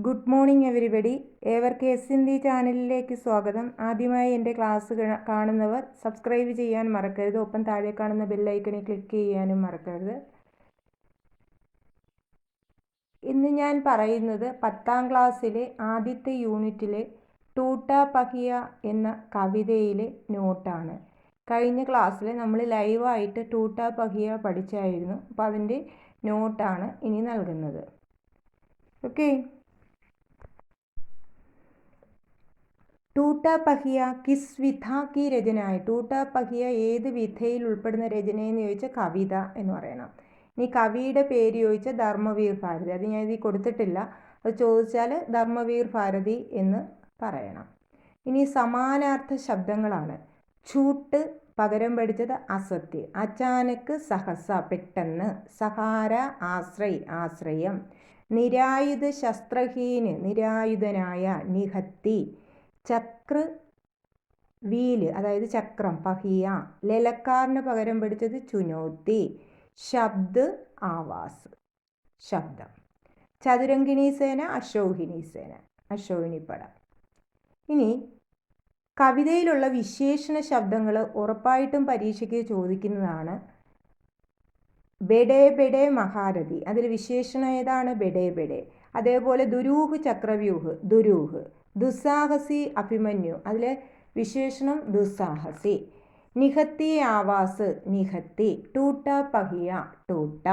Good morning everybody. ഏവർക്ക് S Hindi ചാനലിലേക്ക് സ്വാഗതം. ആദ്യമായി എൻ്റെ ക്ലാസ് കാണുന്നവർ സബ്സ്ക്രൈബ് ചെയ്യാൻ മറക്കരുത്. ഒപ്പം താഴെ കാണുന്ന ബെല്ലൈക്കണിൽ ക്ലിക്ക് ചെയ്യാനും മറക്കരുത്. ഇന്ന് ഞാൻ പറയുന്നത് 10ാം ക്ലാസ്സിലെ ആദ്യത്തെ യൂണിറ്റിലെ ടൂട്ടാ പഹിയ എന്ന കവിതയിലെ നോട്ടാണ്. കഴിഞ്ഞ ക്ലാസ്സിൽ നമ്മൾ ലൈവായിട്ട് ടൂട്ടാ പഹിയ പഠിച്ചായിരുന്നു. അപ്പോൾ അതിൻ്റെ നോട്ടാണ് ഇനി നൽകുന്നത്. ഓക്കെ. ടൂട്ടാ പഹിയ കിസ് വിധ കി രചന. ടൂട്ടാ പഹിയ ഏത് വിധയിൽ ഉൾപ്പെടുന്ന രചനയെന്ന് ചോദിച്ചാൽ കവിത എന്ന് പറയണം. ഇനി കവിയുടെ പേര് ചോദിച്ചാൽ ധർമ്മവീർ ഭാരതി. അത് ഞാൻ ഇതിൽ കൊടുത്തിട്ടില്ല. അത് ചോദിച്ചാൽ ധർമ്മവീർ ഭാരതി എന്ന് പറയണം. ഇനി സമാനാർത്ഥ ശബ്ദങ്ങളാണ്. ഛൂട്ട് പകരം പഠിച്ചത് അസത്യ, അചാനക് സഹസ പെട്ടെന്ന്, സഹാര ആശ്രയ് ആശ്രയം, നിരായുധ ശസ്ത്രഹീന് നിരായുധനായ, നിഹത്തി, ചക്ര വീല് അതായത് ചക്രം പഹിയ, ലലക്കാറിന് പകരം പഠിച്ചത് ചുനൗത്തി, ശബ്ദ് ആവാസ് ശബ്ദം, ചതുരംഗിണി സേന അശോഹിനി സേന അശോഹിനിപ്പട. ഇനി കവിതയിലുള്ള വിശേഷണ ശബ്ദങ്ങൾ ഉറപ്പായിട്ടും പരീക്ഷയ്ക്ക് ചോദിക്കുന്നതാണ്. ബെഡേ ബെഡേ മഹാരഥി, അതിൽ വിശേഷണം ഏതാണ്? ബെഡേ ബെഡേ. അതേപോലെ ദുരൂഹ് ചക്രവ്യൂഹ് ദുരൂഹ്, ദുസ്സാഹസി അഭിമന്യു, അതിലെ വിശേഷണം ദുസ്സാഹസി, നിഹത്തി ആവാസ് നിഹത്തി, ടൂട്ട പഹിയ ടൂട്ട.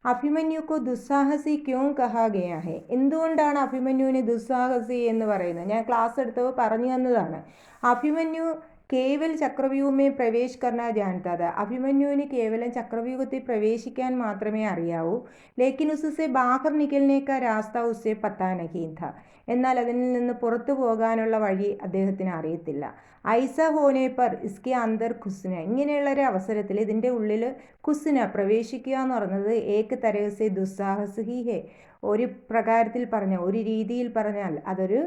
അഭിമന്യു കോ ദുസ്സാഹസി ക്യോं കഹാ ഗയാ ഹെ, എന്തുകൊണ്ടാണ് അഭിമന്യുവിനെ ദുസ്സാഹസി എന്ന് പറയുന്നത്? ഞാൻ ക്ലാസ് എടുത്തപ്പോൾ പറഞ്ഞു തന്നതാണ്. അഭിമന്യു കേവൽ ചക്രവ്യൂഹമേ പ്രവേശ് കർണ ജാനതാ താ. അഭിമന്യുവിന് കേവലം ചക്രവ്യൂഹത്തിൽ പ്രവേശിക്കാൻ മാത്രമേ അറിയാവൂ. ലേക്കിൻ ഉസ്സെ ബാഹർ നികൽനെ കാ രാസ്ത ഉസ്സെ പത്താ നഹീ ഥാ. എന്നാൽ അതിൽ നിന്ന് പുറത്തു പോകാനുള്ള വഴി അദ്ദേഹത്തിന് അറിയത്തില്ല. ഐസ ഹോനെ പർ ഇസ്കെ അന്തർ ഖുസ്ന, ഇങ്ങനെയുള്ളൊരു അവസരത്തിൽ ഇതിൻ്റെ ഉള്ളിൽ ഖുസ്ന പ്രവേശിക്കുക എന്ന് പറയുന്നത് ഏക് തരഹസെ ദുസ്സാഹസ് ഹി ഹെ, ഒരു പ്രകാരത്തിൽ പറഞ്ഞാൽ ഒരു രീതിയിൽ പറഞ്ഞാൽ അതൊരു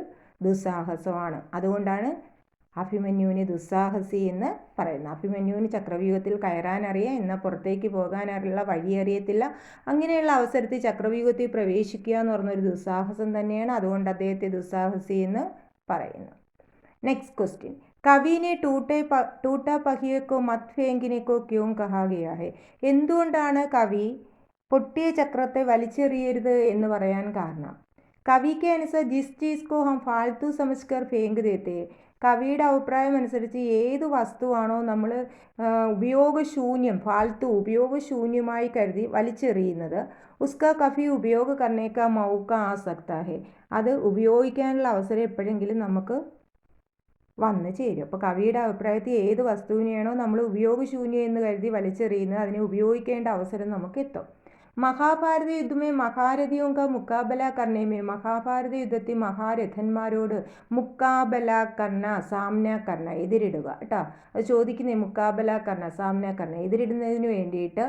ദുസ്സാഹസമാണ്. അതുകൊണ്ടാണ് അഭിമന്യുവിനെ ദുസ്സാഹസി എന്ന് പറയുന്നത്. അഭിമന്യുവിന് ചക്രവ്യൂഹത്തിൽ കയറാനറിയാം, എന്നാൽ പുറത്തേക്ക് പോകാനുള്ള വഴി അറിയത്തില്ല. അങ്ങനെയുള്ള അവസരത്തിൽ ചക്രവ്യൂഹത്തിൽ പ്രവേശിക്കുക എന്ന് പറഞ്ഞൊരു ദുസ്സാഹസം തന്നെയാണ്. അതുകൊണ്ട് അദ്ദേഹത്തെ ദുസ്സാഹസി എന്ന് പറയുന്നു. Next question. കവിനെ ടൂട്ടാ പഹിയക്കോ മത് ഫേങ്കിനെക്കോ ക്യോं കഹാ ഗയാ ഹെ, എന്തുകൊണ്ടാണ് കവി പൊട്ടിയ ചക്രത്തെ വലിച്ചെറിയരുത് എന്ന് പറയാൻ കാരണം? കവി കെ അനുസാർ ജിസ് ചീസ് കോ ഹം ഫാൽത്തു സമജ്കർ ഫേങ്ക് ദേത്തെ, കവിയുടെ അഭിപ്രായം അനുസരിച്ച് ഏത് വസ്തുവാണോ നമ്മൾ ഉപയോഗശൂന്യം ഫാൽത്തു ഉപയോഗശൂന്യമായി കരുതി വലിച്ചെറിയുന്നത്, ഉസ്ക കഫി ഉപയോഗ കർണേക്ക മൗക്ക ആ സക്താ ഹെ, അത് ഉപയോഗിക്കാനുള്ള അവസരം എപ്പോഴെങ്കിലും നമുക്ക് വന്നു ചേരും. അപ്പോൾ കവിയുടെ അഭിപ്രായത്തിൽ ഏത് വസ്തുവിനെയാണോ നമ്മൾ ഉപയോഗശൂന്യം എന്ന് കരുതി വലിച്ചെറിയുന്നത് അതിനെ ഉപയോഗിക്കേണ്ട അവസരം നമുക്ക് എത്തും. മഹാഭാരത യുദ്ധമേ മഹാരഥിയോ കാ മുക്കാബല കർണേമേ, മഹാഭാരത യുദ്ധത്തിൽ മഹാരഥന്മാരോട് മുക്കാബല കർണ സാമ്ന കർണ എതിരിടുക കേട്ടോ. അത് ചോദിക്കുന്നേ മുക്കാബല കർണ സാമ്ന കർണ എതിരിടുന്നതിന് വേണ്ടിയിട്ട്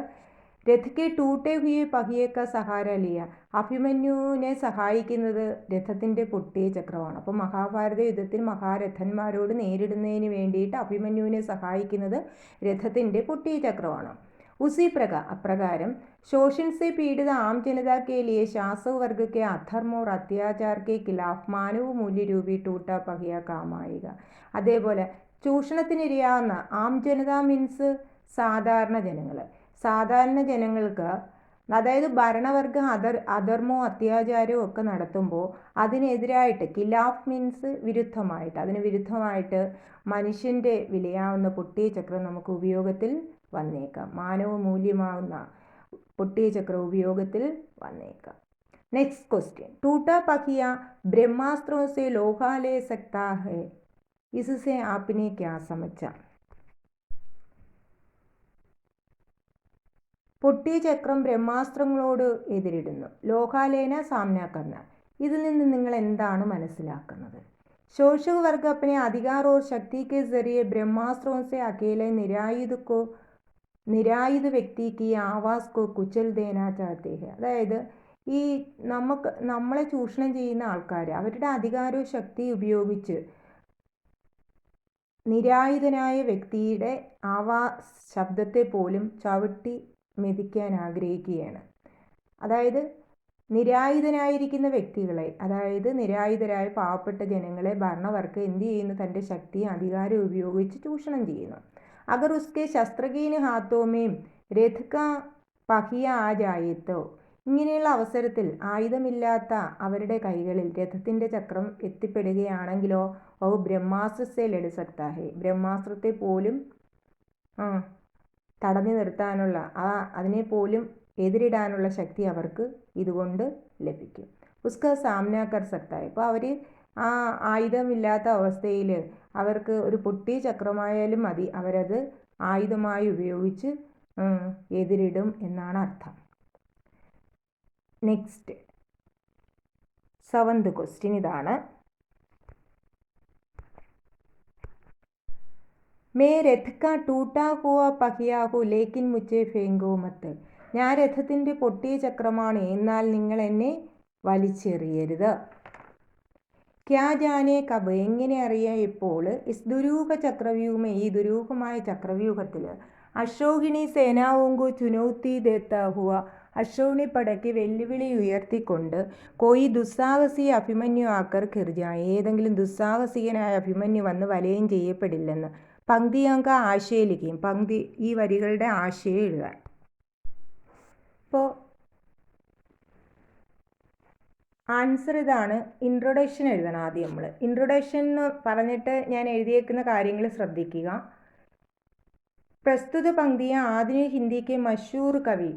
രഥയ്ക്ക് ടൂട്ടെ ഹുയെ പഹിയേക്ക സഹാര ലിയ, അഭിമന്യുവിനെ സഹായിക്കുന്നത് രഥത്തിൻ്റെ പൊട്ടിയ ചക്രമാണ്. അപ്പോൾ മഹാഭാരത യുദ്ധത്തിൽ മഹാരഥന്മാരോട് നേരിടുന്നതിന് വേണ്ടിയിട്ട് അഭിമന്യുവിനെ സഹായിക്കുന്നത് രഥത്തിൻ്റെ പൊട്ടിയ ചക്രമാണ്. उसी अप्रकार शोषण से पीड़ित आम जनता के लिए शासक वर्ग के अधर्म और अत्याचार के खिलाफ मानव मूल्य रूपी टूटा पहिया काम आएगा. അതേപോലെ ചൂഷണത്തിനിരയാവുന്ന ആം ജനത മീൻസ് സാധാരണ ജനങ്ങൾ, സാധാരണ ജനങ്ങൾക്ക് അതായത് ഭരണവർഗം അധർമ്മവും അത്യാചാരവും ഒക്കെ നടത്തുമ്പോൾ അതിനെതിരായിട്ട് ഖിലാഫ് മീൻസ് വിരുദ്ധമായിട്ട്, അതിന് വിരുദ്ധമായിട്ട് മനുഷ്യൻ്റെ വിലയാവുന്ന പൊട്ടിയ ചക്രം നമുക്ക് ഉപയോഗത്തിൽ വന്നേക്കാം. മാനവ മൂല്യമാവുന്ന പൊട്ടിയ ചക്ര ഉപയോഗത്തിൽ വന്നേക്കാം. Next question. ടൂട്ടാ പഹിയ ബ്രഹ്മാസ്ത്രോं से लोहा ले सकता है, इससे आपने क्या समझा? പൊട്ടിയ ചക്രം ബ്രഹ്മാസ്ത്രങ്ങളോട് എതിരിടുന്നു. ലോഹാലേന സാമ്നാകർണ, ഇതിൽ നിന്ന് നിങ്ങൾ എന്താണ് മനസ്സിലാക്കുന്നത്? शोषक वर्ग अपने अधिकार और शक्ति के जरिए ब्रह्मास्त्रों से अकेले നിരായുധ വ്യക്തിക്ക് ആവാസ് കോ കുച്ചൽ ദേനാ ചാഹത്തെ ഹെ, അതായത് ഈ നമ്മളെ ചൂഷണം ചെയ്യുന്ന ആൾക്കാർ അവരുടെ അധികാരവും ശക്തി ഉപയോഗിച്ച് നിരായുധനായ വ്യക്തിയുടെ ആവാസ് ശബ്ദത്തെ പോലും ചവിട്ടി മെതിക്കാൻ ആഗ്രഹിക്കുകയാണ്. അതായത് നിരായുധനായിരിക്കുന്ന വ്യക്തികളെ, അതായത് നിരായുധരായ പാവപ്പെട്ട ജനങ്ങളെ ഭരണവർഗം എന്ത് ചെയ്യുന്നു? തൻ്റെ ശക്തിയും അധികാരവും ഉപയോഗിച്ച് ചൂഷണം ചെയ്യുന്നു. അഗർ ഉസ്കെ ശസ്ത്രകീന് ഹാത്തോമേം രഥ്ക പഹിയ ആ ജായേത്തോ, ഇങ്ങനെയുള്ള അവസരത്തിൽ ആയുധമില്ലാത്ത അവരുടെ കൈകളിൽ രഥത്തിൻ്റെ ചക്രം എത്തിപ്പെടുകയാണെങ്കിലോ ഓ ബ്രഹ്മാസ്ത്രത്തെ ലഡ് സക്താ ഹേ, ബ്രഹ്മാസ്ത്രത്തെ പോലും തടഞ്ഞു നിർത്താനുള്ള അതിനെ പോലും എതിരിടാനുള്ള ശക്തി അവർക്ക് ഇതുകൊണ്ട് ലഭിക്കും. ഉസ്ക സാമ്ന കർ സക്താ ഹേ, അപ്പോൾ അവർ ആ ആയുധമില്ലാത്ത അവസ്ഥയിൽ അവർക്ക് ഒരു പൊട്ടിയ ചക്രമായാലും മതി, അവരത് ആയുധമായി ഉപയോഗിച്ച് എതിരിടും എന്നാണ് അർത്ഥം. നെക്സ്റ്റ് 7th ക്വസ്റ്റ്യൻ ഇതാണ്. മേ രഥ് കാ ടൂട്ടാ ഹുവാ പഹിയാ ഹു ലേക്കിൻ മുझे ഫേങ്കോ മത്ത്, ഞാൻ രഥത്തിൻ്റെ പൊട്ടിയ ചക്രമാണ്, എന്നാൽ നിങ്ങൾ എന്നെ വലിച്ചെറിയരുത്. ക്യാ ജാനേ കബ്, എങ്ങനെ അറിയാം എപ്പോൾ, ഇസ് ദുരൂഹ ചക്രവ്യൂഹമേ, ഈ ദുരൂഹമായ ചക്രവ്യൂഹത്തിൽ അശോകിണി സേനാവുങ്കു ചുനൗത്തി ദേത്താ ഹുവ, അശോകിണി പടയ്ക്ക് വെല്ലുവിളി ഉയർത്തിക്കൊണ്ട് കോയി ദുസ്സാഹസി അഭിമന്യു ആക്കർ ഖിർജായ, ഏതെങ്കിലും ദുസ്സാഹസികനായ അഭിമന്യു വന്ന് വലയം ചെയ്യപ്പെടില്ലെന്ന്. പങ്ക്തിയങ്ക ആശയലിക്കും, പങ്ക്തി ഈ വരികളുടെ ആശയം എഴുതാൻ. ഇപ്പോൾ ആൻസർ ഇതാണ്. ഇൻട്രൊഡക്ഷൻ എഴുതണം ആദ്യം നമ്മൾ. ഇൻട്രൊഡക്ഷൻ എന്ന് പറഞ്ഞിട്ട് ഞാൻ എഴുതിയേക്കുന്ന കാര്യങ്ങൾ ശ്രദ്ധിക്കുക. പ്രസ്തുത പങ്ക്തിയ ആധുനിക ഹിന്ദിക്ക് മഷൂർ കവി,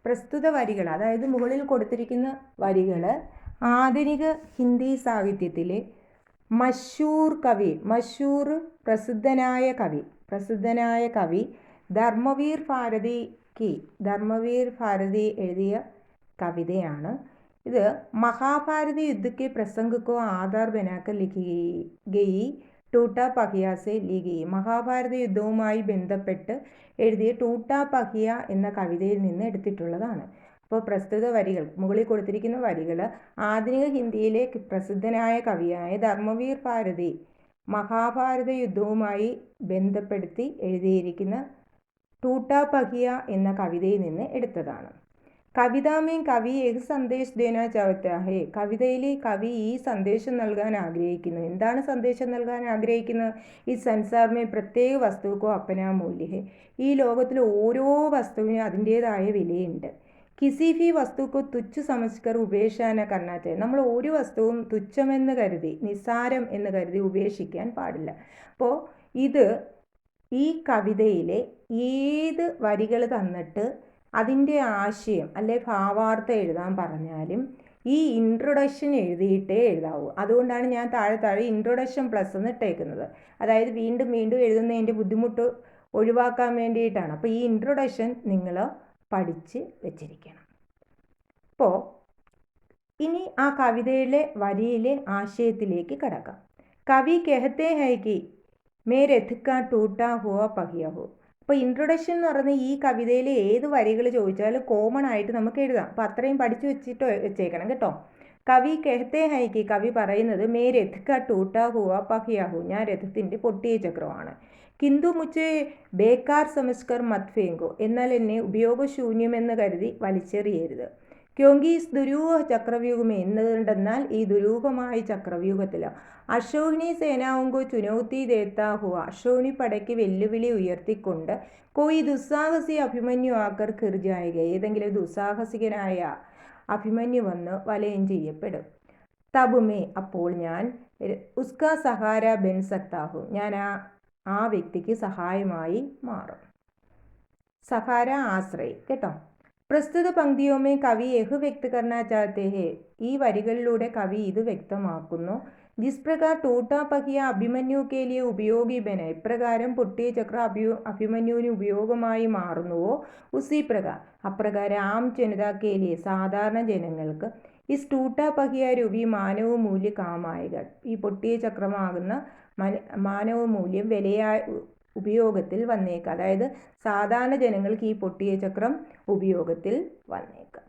പ്രസ്തുത വരികൾ അതായത് മുകളിൽ കൊടുത്തിരിക്കുന്ന വരികൾ ആധുനിക ഹിന്ദി സാഹിത്യത്തിലെ മഷൂർ കവി, മഷൂർ പ്രസിദ്ധനായ കവി ധർമ്മവീർ ഭാരതി എഴുതിയ കവിതയാണ് ഇത്. മഹാഭാരത യുദ്ധಕ್ಕೆ പ്രസംഗക്കോ ആധാർ ബനാക്കർ ലിഖി ഗയി ടൂട്ടാ പഹിയ സെ ലി ഗയി, മഹാഭാരത യുദ്ധവുമായി ബന്ധപ്പെട്ട് എഴുതിയ ടൂട്ടാ പഹിയ എന്ന കവിതയിൽ നിന്ന് എടുത്തിട്ടുള്ളതാണ്. അപ്പോൾ പ്രസ്തുത വരികൾ, മുകളിൽ കൊടുത്തിരിക്കുന്ന വരികൾ ആധുനിക ഹിന്ദിയിലെ പ്രസിദ്ധനായ കവിയായ ധർമ്മവീർ ഭാരതി മഹാഭാരത യുദ്ധവുമായി ബന്ധപ്പെടുത്തി എഴുതിയിരിക്കുന്ന ടൂട്ടാ പഹിയ എന്ന കവിതയിൽ നിന്ന് എടുത്തതാണ്. കവിതാമേം കവി ഏക് സന്ദേശ് ദേനാ ചാഹത്താ ഹേ, കവിതയിൽ കവി ഈ സന്ദേശം നൽകാൻ ആഗ്രഹിക്കുന്നു. എന്താണ് സന്ദേശം നൽകാൻ ആഗ്രഹിക്കുന്നത്? ഈ സംസാർമേ പ്രത്യേക വസ്തുക്കോ അപ്പനാ മൂല്യ ഹേ, ഈ ലോകത്തിൽ ഓരോ വസ്തുവിനും അതിൻ്റേതായ വിലയുണ്ട്. കിസി ഭി വസ്തുക്കോ തുച്ഛ സമജ്കർ ഉപേക്ഷാന കർണാ ചാഹിയെ, നമ്മൾ ഒരു വസ്തുവും തുച്ഛമെന്ന് കരുതി, നിസ്സാരം എന്ന് കരുതി ഉപേക്ഷിക്കാൻ പാടില്ല. അപ്പോൾ ഇത് ഈ കവിതയിലെ ഏത് വരികൾ തന്നിട്ട് അതിൻ്റെ ആശയം അല്ലെ ഭാവാർത്ഥം എഴുതാൻ പറഞ്ഞാലും ഈ ഇൻട്രൊഡക്ഷൻ എഴുതിയിട്ടേ എഴുതാവൂ. അതുകൊണ്ടാണ് ഞാൻ താഴെ ഇൻട്രൊഡക്ഷൻ പ്ലസ് എന്ന് ഇട്ടേക്കുന്നത്. അതായത് വീണ്ടും എഴുതുന്നതിൻ്റെ ബുദ്ധിമുട്ട് ഒഴിവാക്കാൻ വേണ്ടിയിട്ടാണ്. അപ്പോൾ ഈ ഇൻട്രൊഡക്ഷൻ നിങ്ങൾ പഠിച്ച് വെച്ചിരിക്കണം. അപ്പോൾ ഇനി ആ കവിതയിലെ വരിയിലെ ആശയത്തിലേക്ക് കടക്കാം. കവി കെഹത്തെ ഹൈ കി മേ രഥ് കാ ടൂട്ടാ ഹുവാ പഹിയ ഹോ, അപ്പോൾ ഇൻട്രൊഡക്ഷൻ എന്ന് പറയുന്നത് ഈ കവിതയിലെ ഏത് വരികൾ ചോദിച്ചാലും കോമൺ ആയിട്ട് നമുക്ക് എഴുതാം. അപ്പോൾ അത്രയും പഠിച്ചു വെച്ചേക്കണം കേട്ടോ. കവി കെഹത്തെ ഹൈ കി, കവി പറയുന്നത് മേ രഥ് കാ ടൂട്ടാ ഹുവാ പഹിയ ഹോ, ഞാൻ രഥത്തിൻ്റെ പൊട്ടിയ ചക്രമാണ്. കിന്തു മുझे ബേക്കാർ സമജ്കർ മത് ഫേങ്കോ, എന്നാൽ എന്നെ ഉപയോഗശൂന്യമെന്ന് കരുതി വലിച്ചെറിയരുത്. ക്യോങ്കി ഇസ് ദുരൂഹ ചക്രവ്യൂഹമേ, എന്തുകൊണ്ടെന്നാൽ ഈ ദുരൂഹമായ ചക്രവ്യൂഹത്തിൽ അശോകിനി സേനാവുങ്കോ ചുനൗത്തി ദേത്താ ഹുവ, അശോകിനി പടയ്ക്ക് വെല്ലുവിളി ഉയർത്തിക്കൊണ്ട് കോയി ദുസ്സാഹസി അഭിമന്യു ആക്കർ ഖിർജായക, ഏതെങ്കിലും ദുസ്സാഹസികനായ അഭിമന്യു വന്ന് വലയം ചെയ്യപ്പെടും. തബുമേ, അപ്പോൾ ഞാൻ ഉസ്ക സഹാര ബൻ സക്താഹു, ഞാൻ ആ വ്യക്തിക്ക് സഹായമായി മാറും. സഹാര ആശ്രയി കേട്ടോ. പ്രസ്തുത പങ്ക്തിയോമേ കവി യഹ് വ്യക്ത കർണാ ചാഹത്തെ ഹേ, ഈ വരികളിലൂടെ കവി ഇത് വ്യക്തമാക്കുന്നു. ജിസ് പ്രകാർ ടൂട്ടാ പഹിയ അഭിമന്യു കെ ലിയെ ഉപയോഗി ബന, ഇപ്രകാരം പൊട്ടിയ ചക്ര അഭിമന്യുവിന് ഉപയോഗമായി മാറുന്നുവോ, ഉസി പ്രകാർ അപ്രകാരം ആം ജനതാ കെ ലിയെ സാധാരണ ജനങ്ങൾക്ക് ഇസ് ടൂട്ടാ പഹിയ രൂപി മാനവ മൂല്യ കാമായകൾ, ഈ പൊട്ടിയ ചക്രമാകുന്ന മാനവ മൂല്യം വിലയായ ഉപയോഗത്തിൽ വന്നേക്കാം. അതായത് സാധാരണ ജനങ്ങൾക്ക് ഈ പൊട്ടിയ ചക്രം ഉപയോഗത്തിൽ വന്നേക്കാം.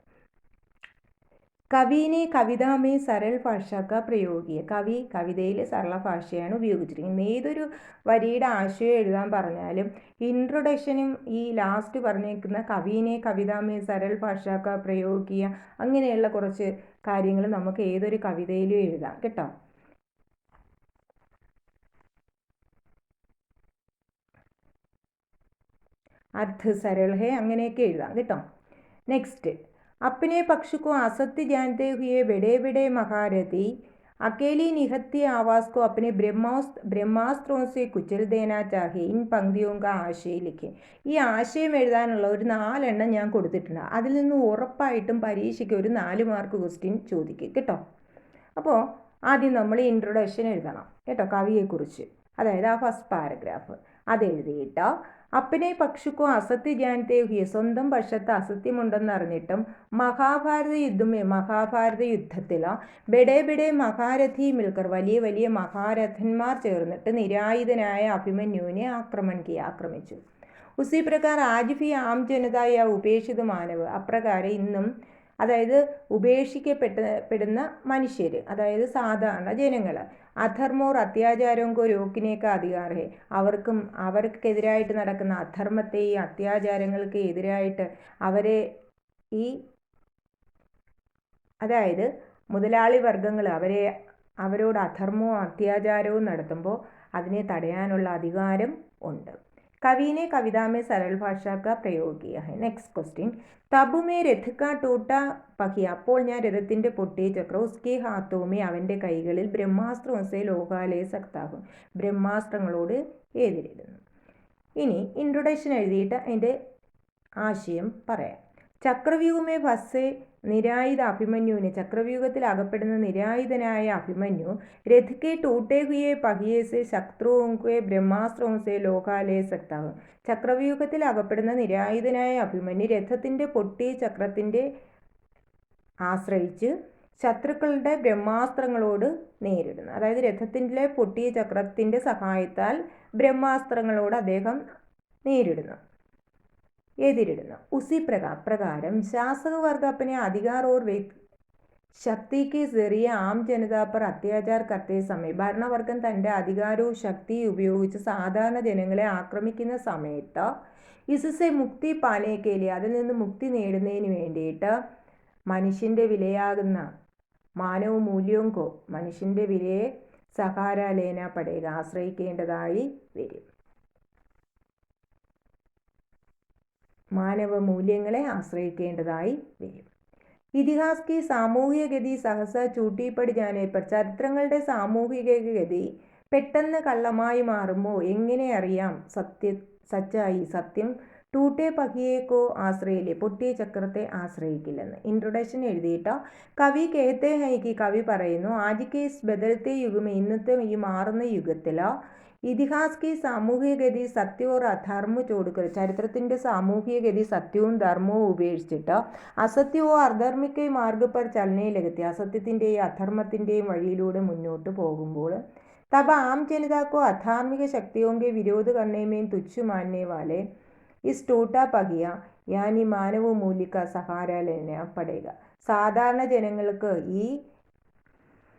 കവിനെ കവിതാമേ സരൾ ഭാഷാക്ക പ്രയോഗിക്കുക. കവി കവിതയിൽ സരള ഭാഷയാണ് ഉപയോഗിച്ചിരിക്കുന്നത്. ഏതൊരു വരിയുടെ ആശയം എഴുതാൻ പറഞ്ഞാലും ഇൻട്രൊഡക്ഷനും ഈ ലാസ്റ്റ് പറഞ്ഞേക്കുന്ന കവിനെ കവിതാമേ സരൾ ഭാഷാക്ക പ്രയോഗിക്കുക അങ്ങനെയുള്ള കുറച്ച് കാര്യങ്ങൾ നമുക്ക് ഏതൊരു കവിതയിലും എഴുതാം കേട്ടോ. അർത്ഥ സരൾ ഹേ അങ്ങനെയൊക്കെ എഴുതാം കേട്ടോ. നെക്സ്റ്റ്, अपने पक्ष को असत्य जानते हुए बड़े बड़े महारथी अकेली निहत्य आवाज को अपने ब्रह्मास्त्रों से कुचल देना चाहिए. इन पंक्तियों का ആശയം ലിഖേ. ഈ ആശയം എഴുതാനുള്ള ഒരു 4 എണ്ണം ഞാൻ കൊടുത്തിട്ടുണ്ട്. അതിൽ നിന്ന് ഉറപ്പായിട്ടും പരീക്ഷയ്ക്ക് ഒരു 4 മാർക്ക് ക്വസ്റ്റ്യൻ ചോദിക്കും കേട്ടോ. അപ്പോൾ ആദ്യം നമ്മൾ ഇൻട്രൊഡക്ഷൻ എഴുതണം കേട്ടോ കവിയെക്കുറിച്ച്. അതായത് ആ ഫസ്റ്റ് പാരഗ്രാഫ് അതെഴുതിയിട്ടോ അപ്പനെ പക്ഷുക്കോ അസത്യ ജാനത്തെ ഹുയെ സ്വന്തം പക്ഷത്ത് അസത്യമുണ്ടെന്ന് അറിഞ്ഞിട്ടും മഹാഭാരത യുദ്ധത്തിലോ ബെഡേ ബെഡേ മഹാരഥി മിൽക്കർ വലിയ വലിയ മഹാരഥന്മാർ ചേർന്നിട്ട് നിരായുധനായ അഭിമന്യുവിനെ ആക്രമിച്ചു. ഉസി പ്രകാർ ആജ് ഭി ആം ജനതായ ഉപേക്ഷിത മാനവ്. അപ്രകാരം ഇന്നും അതായത് ഉപേക്ഷിക്കപ്പെടുന്ന മനുഷ്യർ അതായത് സാധാരണ ജനങ്ങൾ അധർമ്മോർ അത്യാചാരവും കോ രോക്കിനേക്ക് അധികാരേ അവർക്കെതിരായിട്ട് നടക്കുന്ന അധർമ്മത്തെയും അത്യാചാരങ്ങൾക്ക് എതിരായിട്ട് അവരെ അതായത് മുതലാളി വർഗങ്ങൾ അവരോട് അധർമ്മവും അത്യാചാരവും നടത്തുമ്പോൾ അതിനെ തടയാനുള്ള അധികാരം ഉണ്ട്. കവിനെ കവിതാമേ സരൾ ഭാഷ കാ പ്രयोग किया है. നെക്സ്റ്റ് ക്വസ്റ്റ്യൻ, തബ് മേ രഥ് കാ ടൂട്ട പഹിയ. അപ്പോൾ ഞാൻ രഥത്തിൻ്റെ പൊട്ടിയ ചക്രം ഉസ്കെ ഹാത്തോമേ അവൻ്റെ കൈകളിൽ ബ്രഹ്മാസ്ത്രംസെ ലോകാലയ സക്താകും ബ്രഹ്മാസ്ത്രങ്ങളോട് എതിരിടുന്നു. ഇനി ഇൻട്രൊഡക്ഷൻ എഴുതിയിട്ട് അതിൻ്റെ ആശയം പറയാം. ചക്രവ്യൂഹമേ ഫസ്സെ നിരായുധ അഭിമന്യുവിനെ ചക്രവ്യൂഹത്തിൽ അകപ്പെടുന്ന നിരായുധനായ അഭിമന്യു രഥ്കെ ടൂട്ടേ ഹുയെ പഹിയേസെ ശത്രുവെ ബ്രഹ്മാസ്ത്രംസെ ലോകാലയ സക്താകും. ചക്രവ്യൂഹത്തിൽ അകപ്പെടുന്ന നിരായുധനായ അഭിമന്യു രഥത്തിൻ്റെ പൊട്ടിയ ചക്രത്തിൻ്റെ ആശ്രയിച്ച് ശത്രുക്കളുടെ ബ്രഹ്മാസ്ത്രങ്ങളോട് നേരിടുന്നു. അതായത് രഥത്തിൻ്റെ പൊട്ടിയ ചക്രത്തിൻ്റെ സഹായത്താൽ ബ്രഹ്മാസ്ത്രങ്ങളോട് അദ്ദേഹം എതിരിടുന്നു. ഉസി പ്രകാരം ശാസക വർഗ अपने अधिकार और ശക്തി के जरिए ആം ജനതാ पर അത്യാചാർ करते समय ഭരണവർഗം തൻ്റെ അധികാരവും ശക്തിയും ഉപയോഗിച്ച് സാധാരണ ജനങ്ങളെ ആക്രമിക്കുന്ന സമയത്ത് ഇസ്സെ മുക്തി പാനെ के लिए അതിൽ നിന്ന് മുക്തി നേടുന്നതിന് വേണ്ടിയിട്ട് മനുഷ്യൻ്റെ വിലയാകുന്ന മാനവ മൂല്യവും മനുഷ്യൻ്റെ വിലയെ സഹാര ലേന പടേക ആശ്രയിക്കേണ്ടതായി വരും. മാനവ മൂല്യങ്ങളെ ആശ്രയിക്കേണ്ടതായി വരും. ഇതിഹാസ് കി സാമൂഹിക ഗതി സഹസ ചൂട്ടിപ്പടി ജാനെ പർ. ചരിത്രങ്ങളുടെ സാമൂഹിക ഗതി പെട്ടെന്ന് കള്ളമായി മാറുമ്പോൾ എങ്ങനെ അറിയാം സത്യം ടൂട്ടെ പഹിയേക്കോ ആശ്രയില്ലേ പൊട്ടിയ ചക്രത്തെ ആശ്രയിക്കില്ലെന്ന്. ഇൻട്രൊഡക്ഷൻ എഴുതിയിട്ടോ കവി കേത്തെ ഹൈക്ക് കവി പറയുന്നു ആജ് കെ ബദലത്തെ യുഗമേ ഇന്നത്തെ ഈ മാറുന്ന യുഗത്തിലോ ഇതിഹാസ് കി സാമൂഹിക ഗതി സത്യം ഓർ അധർമ്മ ചോടുക്കൽ ചരിത്രത്തിൻ്റെ സാമൂഹിക ഗതി സത്യവും ധർമ്മവും ഉപേക്ഷിച്ചിട്ട് അസത്യവും അധർമ്മിക്ക മാർഗ പർ ചലനയിലെത്തി അസത്യത്തിൻ്റെയും അധർമ്മത്തിൻ്റെയും വഴിയിലൂടെ മുന്നോട്ട് പോകുമ്പോൾ തബ ആം ജനതാക്കോ അധാർമിക ശക്തിയോं के विरोध करने में तुच्छ मानने वाले इस टूटा पगिया यानी മാനവ മൂല്യ का सहारा लेना पड़ेगा. സാധാരണ ജനങ്ങൾക്ക് ഈ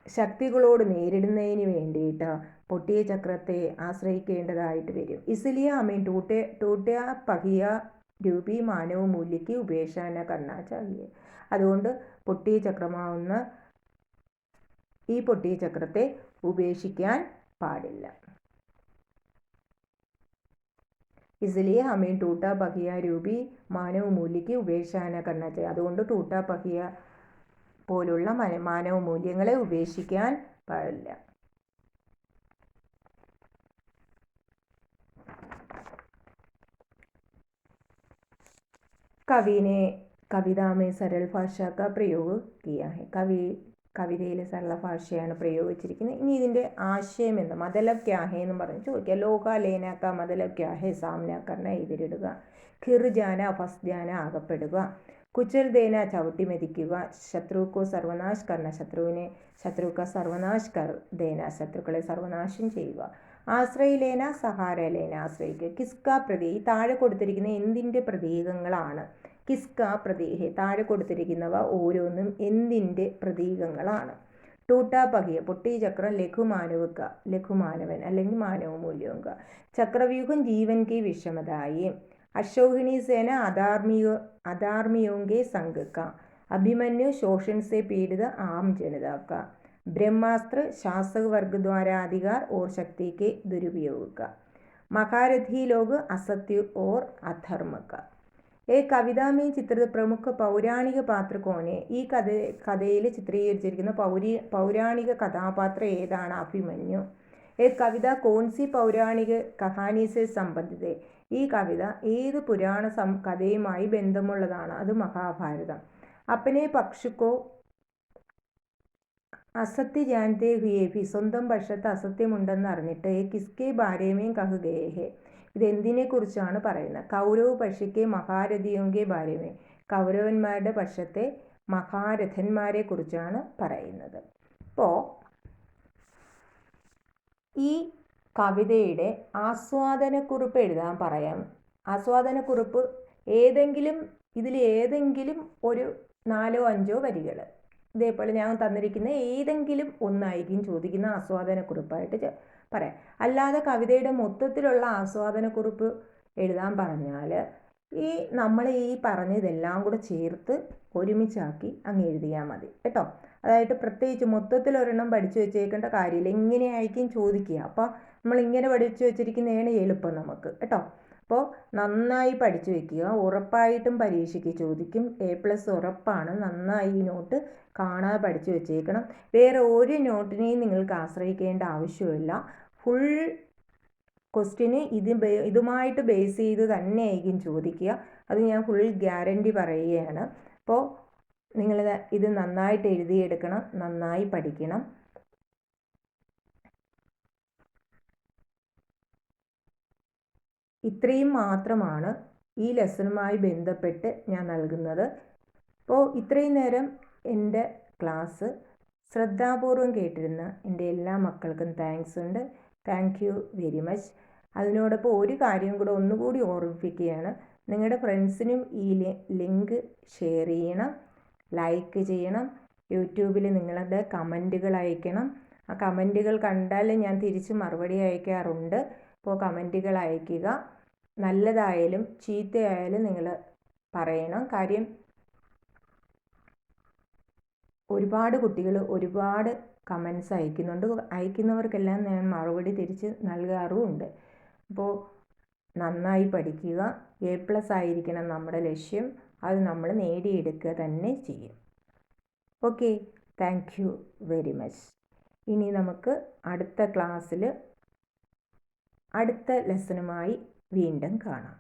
ശക്തികളോട് നേരിടുന്നതിന് വേണ്ടിയിട്ട് പൊട്ടിയ ചക്രത്തെ ആശ്രയിക്കേണ്ടതായിട്ട് വരും. ഇസ്ലിയ ഹമേं ടൂട്ട പഹിയ രൂപി മാനവ മൂല്യക്ക് ഉപേക്ഷ കർണ ചാഹിയെ. അതുകൊണ്ട് പൊട്ടിയ ചക്രമാവുന്ന ഈ പൊട്ടിയ ചക്രത്തെ ഉപേക്ഷിക്കാൻ പാടില്ല. इसलिए हमें टूटा पखिया रूपी മാനവ മൂല്യക്ക് ഉപേക്ഷ കർണ ചാഹിയെ. അതുകൊണ്ട് ടൂട്ട പഖിയ പോലുള്ള മാനവ മൂല്യങ്ങളെ ഉപേക്ഷിക്കാൻ പാടില്ല. कवि ने कविता में सरल भाषा का प्रयोग किया है. കവിതയിൽ സരള ഭാഷയാണ് പ്രയോഗിച്ചിരിക്കുന്നത്. ഇനി ഇതിൻ്റെ ആശയം എന്താ മതലബ് ക്യാ ഹേ എന്ന് പറഞ്ഞ് ചോദിക്കുക. ലോകാലേനക്ക മതലബ് ക്യാ ഹേ സാമന കർണ എതിരിടുക. ഖിർ ജാന ഫസ് ജാന അകപ്പെടുക. കുച്ചൽ ദേന ചവിട്ടി മെതിക്കുക. ശത്രുക്കോ സർവനാശ് കർണ ശത്രുക്ക സർവനാശ് ദേന ശത്രുക്കളെ സർവനാശം ചെയ്യുക. ആശ്രയിലേന സഹാരലേന ആശ്രയിക്കുക. കിസ്ക പ്രതി ഈ താഴെ കൊടുത്തിരിക്കുന്ന എന്തിൻ്റെ പ്രതീകങ്ങളാണ് കിസ്ക പ്രതീഹെ. താഴെ കൊടുത്തിരിക്കുന്നവ ഓരോന്നും എന്തിൻ്റെ പ്രതീകങ്ങളാണ്? ടൂട്ടാ പഹിയ പൊട്ടി ചക്രം, ലഘുമാനവുക ലഘുമാനവൻ അല്ലെങ്കിൽ മാനവ മൂല്യവുക. ചക്രവ്യൂഹം ജീവൻ കി വിഷമതായി. अशोहिणी सेना अधार्मियों के संग का. अभिमन्यु शोषण से पीड़ित आम जनता का. ब्रह्मास्त्र शासक वर्ग द्वारा अधिकार और शक्ति के दुरुपयोग का. महारथी लोग असत्य और अधर्म का. एक कविता में चित्रित प्रमुख पौराणिक पात्र कौन है? ഈ കഥയിൽ ചിത്രീകരിച്ചിരിക്കുന്ന പൗരാണിക കഥാപാത്രം ഏതാണ്? അഭിമന്യു. एक कविता कौन सी पौराणिक कहानी से संबंधित है? ഈ കവിത ഏത് പുരാണ കഥയുമായി ബന്ധമുള്ളതാണ്? അത് മഹാഭാരതം. അപ്പനെ പക്ഷുക്കോ അസത്യ ജാനത്തെ ഹുയേ ഭി. സ്വന്തം പക്ഷത്ത് അസത്യമുണ്ടെന്ന് അറിഞ്ഞിട്ട് കിസ്കെ ബാരേമേം കഹുകയേ ഹെ. ഇത് എന്തിനെ കുറിച്ചാണ് പറയുന്നത്? കൗരവ് പക്ഷിക്കെ മഹാരഥിയോങ്കെ ബാരേമേ. കൗരവന്മാരുടെ പക്ഷത്തെ മഹാരഥന്മാരെ കുറിച്ചാണ് പറയുന്നത്. അപ്പോൾ ഈ കവിതയുടെ ആസ്വാദനക്കുറിപ്പ് എഴുതാൻ പറയാം. ആസ്വാദനക്കുറിപ്പ് ഇതിലേതെങ്കിലും ഒരു 4-5 വരികൾ, ഇതേപോലെ ഞാൻ തന്നിരിക്കുന്ന ഏതെങ്കിലും ഒന്നായിരിക്കും ചോദിക്കുന്ന ആസ്വാദനക്കുറിപ്പായിട്ട് പറയാം. അല്ലാതെ കവിതയുടെ മൊത്തത്തിലുള്ള ആസ്വാദനക്കുറിപ്പ് എഴുതാൻ പറഞ്ഞാൽ നമ്മൾ ഈ പറഞ്ഞതെല്ലാം കൂടെ ചേർത്ത് ഒരുമിച്ചാക്കി അങ്ങ് എഴുതിയാൽ മതി കേട്ടോ. അതായത് പ്രത്യേകിച്ച് മൊത്തത്തിൽ ഒരെണ്ണം പഠിച്ചു വെച്ചേക്കേണ്ട കാര്യമില്ല. ഇങ്ങനെയായിരിക്കും ചോദിക്കുക. അപ്പോൾ നമ്മൾ ഇങ്ങനെ പഠിച്ചു വെച്ചിരിക്കുന്നതാണ് എളുപ്പം നമുക്ക് കേട്ടോ. അപ്പോൾ നന്നായി പഠിച്ചു വെക്കുക. ഉറപ്പായിട്ടും പരീക്ഷയ്ക്ക് ചോദിക്കും. A+ ഉറപ്പാണ്. നന്നായി ഈ നോട്ട് കാണാതെ പഠിച്ചു വെച്ചേക്കണം. വേറെ ഒരു നോട്ടിനെയും നിങ്ങൾക്ക് ആശ്രയിക്കേണ്ട ആവശ്യമില്ല. ഫുൾ ക്വസ്റ്റ്യന് ഇതുമായിട്ട് ബേസ് ചെയ്ത് തന്നെയായിരിക്കും ചോദിക്കുക. അത് ഞാൻ ഫുൾ ഗ്യാരണ്ടി പറയുകയാണ്. അപ്പോൾ നിങ്ങൾ ഇത് നന്നായിട്ട് എഴുതിയെടുക്കണം, നന്നായി പഠിക്കണം. ഇത്രയും മാത്രമാണ് ഈ ലെസണുമായി ബന്ധപ്പെട്ട് ഞാൻ നൽകുന്നത്. അപ്പോൾ ഇത്രയും നേരം എൻ്റെ ക്ലാസ് ശ്രദ്ധാപൂർവം കേട്ടിരുന്ന എൻ്റെ എല്ലാ മക്കൾക്കും താങ്ക്സ് ഉണ്ട്. Thank you very much. അതിനോടൊപ്പം ഒരു കാര്യം കൂടെ ഒന്നുകൂടി ഓർമ്മിപ്പിക്കുകയാണ്. നിങ്ങളുടെ ഫ്രണ്ട്സിനും ഈ ലിങ്ക് ഷെയർ ചെയ്യണം, ലൈക്ക് ചെയ്യണം. യൂട്യൂബിൽ നിങ്ങളുടെ കമൻറ്റുകൾ അയക്കണം. ആ കമൻറ്റുകൾ കണ്ടാൽ ഞാൻ തിരിച്ച് മറുപടി അയക്കാറുണ്ട്. അപ്പോൾ കമൻറ്റുകൾ അയയ്ക്കുക. നല്ലതായാലും ചീത്തയായാലും നിങ്ങൾ പറയണം. കാര്യം ഒരുപാട് കുട്ടികൾ ഒരുപാട് കമൻസ് അയക്കുന്നുണ്ട്. അയക്കുന്നവർക്കെല്ലാം ഞാൻ മറുപടി തിരിച്ച് നൽകാറുമുണ്ട്. അപ്പോൾ നന്നായി പഠിക്കുക. A+ ആയിരിക്കണം നമ്മുടെ ലക്ഷ്യം. അത് നമ്മൾ നേടിയെടുക്കുക തന്നെ ചെയ്യും. Okay, thank you very much. ഇനി നമുക്ക് അടുത്ത ക്ലാസ്സിൽ അടുത്ത ലെസണുമായി വീണ്ടും കാണാം.